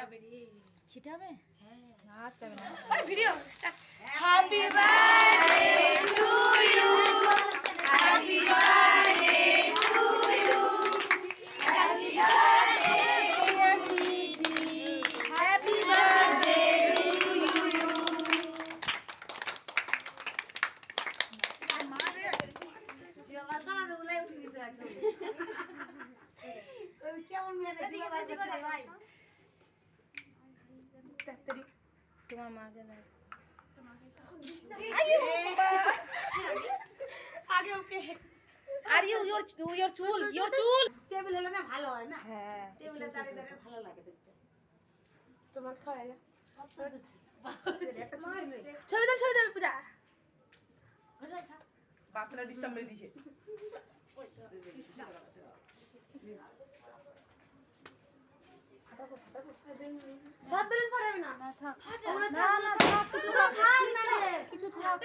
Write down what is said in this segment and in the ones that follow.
ছিটাবে রে। ছিটাবে? হ্যাঁ। না ছিটাবে না। আরে video start. Happy birthday to you. Happy birthday to you. Happy birthday dear দিদি। Happy birthday to you. কেমন মেসেজ করে ভাই? তোমার মাকে দাও। আগে ওকে। আর your চুল, your চুল। টেবিল হলে না ভালো হয় না? হ্যাঁ। টেবিলে দাঁড়িয়ে দাঁড়িয়ে ভালো লাগে দেখতে। তোমার খাওয়া যা। একটা ছবি নেই। ছবি দাও পূজা। বাচ্চারা ডিস্টার্ব মেরে দিছে। সব বেলুন ফাটাবে না। না থাক। না না থাক, কিছু তো খান না রে। কিছু থাক।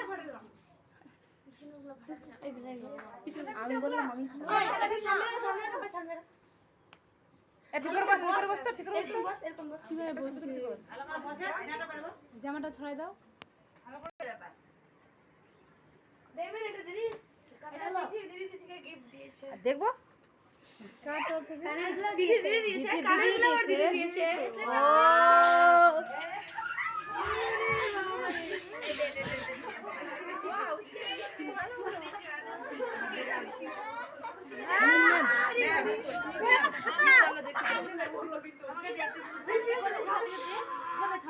আমি বললাম আমি ওই এটা সামনে। ঠিক করে বস, ঠিক করে বস তো, ঠিক করে বস তো। এরকম বস। কিভাবে বসছিস? জামাটা ছড়াই দাও। দেখবেন এটা জিনিস। এটা দিদি থেকে গিফট দিয়েছে। দেখবো? দিদি দিয়েছে। কানেরগুলো আমার দিদি দিয়েছে।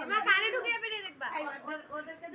আমার কানে ঢুকে বেরিয়ে দেখবা। ওদেরকে